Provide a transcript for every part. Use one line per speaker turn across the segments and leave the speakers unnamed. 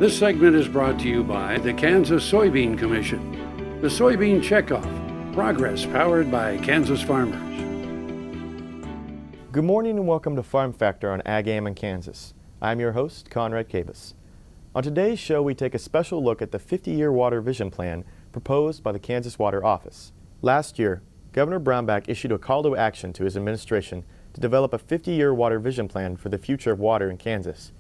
This segment is brought to you by the Kansas Soybean Commission. The Soybean Checkoff, progress powered by Kansas farmers.
Good morning and welcome to Farm Factor on Ag Am in Kansas. I'm your host, Conrad Cabas. On today's show, we take a special look at the 50-year water vision plan proposed by the Kansas Water Office. Last year, Governor Brownback issued a call to action to his administration to develop a 50-year water vision plan for the future of water in Kansas.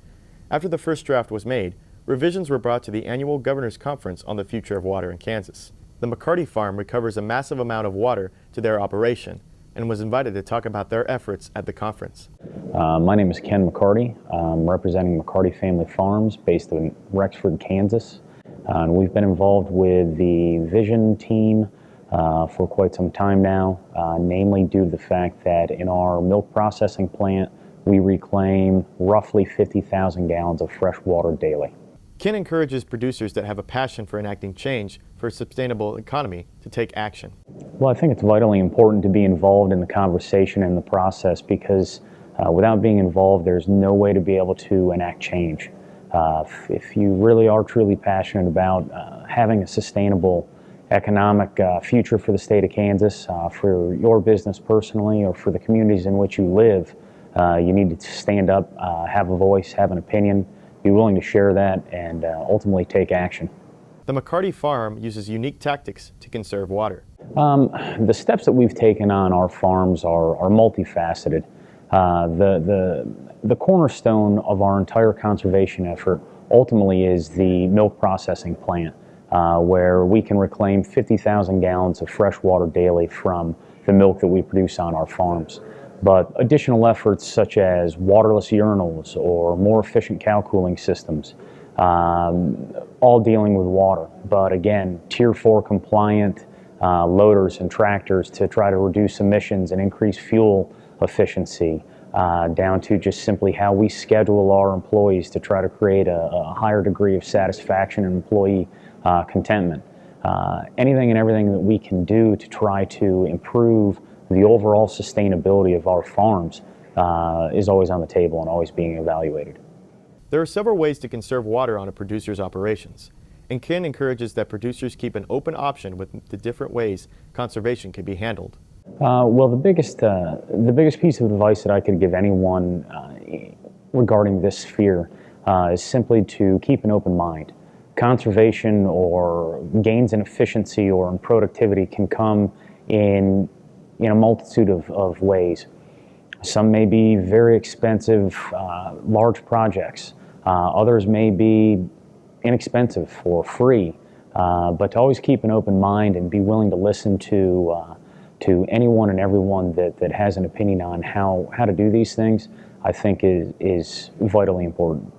After the first draft was made, revisions were brought to the annual Governor's Conference on the Future of Water in Kansas. The McCarty farm recovers a massive amount of water to their operation and was invited to talk about their efforts at the conference.
My name is Ken McCarty. I'm representing McCarty Family Farms based in Rexford, Kansas. And we've been involved with the vision team for quite some time now, namely due to the fact that in our milk processing plant, we reclaim roughly 50,000 gallons of fresh water daily.
Ken encourages producers that have a passion for enacting change for a sustainable economy to take action.
Well, I think it's vitally important to be involved in the conversation and the process because without being involved, there's no way to be able to enact change. If you really are truly passionate about having a sustainable economic future for the state of Kansas, for your business personally, or for the communities in which you live, you need to stand up, have a voice, have an opinion, be willing to share that, and ultimately take action.
The McCarty farm uses unique tactics to conserve water.
The steps that we've taken on our farms are multifaceted. The cornerstone of our entire conservation effort ultimately is the milk processing plant, where we can reclaim 50,000 gallons of fresh water daily from the milk that we produce on our farms. But additional efforts such as waterless urinals or more efficient cow cooling systems, all dealing with water. But again, Tier 4 compliant loaders and tractors to try to reduce emissions and increase fuel efficiency, down to just simply how we schedule our employees to try to create a higher degree of satisfaction and employee contentment. Anything and everything that we can do to try to improve the overall sustainability of our farms is always on the table and always being evaluated.
There are several ways to conserve water on a producer's operations, and Ken encourages that producers keep an open option with the different ways conservation can be handled.
Well, the biggest piece of advice that I could give anyone regarding this sphere is simply to keep an open mind. Conservation or gains in efficiency or in productivity can come in a multitude of ways. Some may be very expensive, large projects. Others may be inexpensive or free. But to always keep an open mind and be willing to listen to anyone and everyone that has an opinion on how to do these things, I think is vitally important.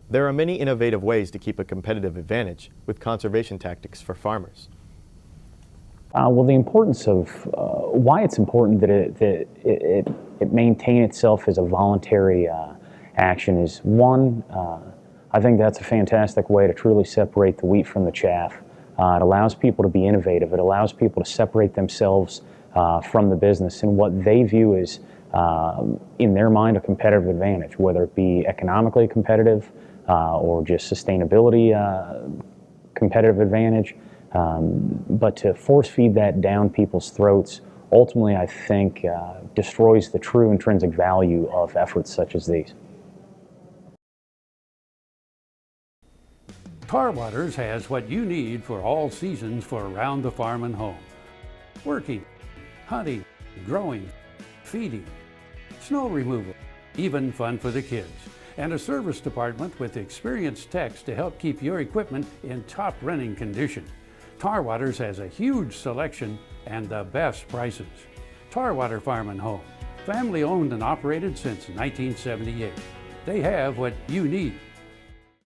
There are many innovative ways to keep a competitive advantage with conservation tactics for farmers.
Well, the importance of why it's important that it maintain itself as a voluntary action is one, I think that's a fantastic way to truly separate the wheat from the chaff. It allows people to be innovative. It allows people to separate themselves from the business and what they view as, in their mind, a competitive advantage, whether it be economically competitive or just sustainability competitive advantage. But to force feed that down people's throats, ultimately, I think, destroys the true intrinsic value of efforts such as these.
Tar Waters has what you need for all seasons for around the farm and home. Working, hunting, growing, feeding, snow removal, even fun for the kids. And a service department with experienced techs to help keep your equipment in top running condition. Tar Waters has a huge selection and the best prices. Tar Water Farm and Home, family owned and operated since 1978. They have what you need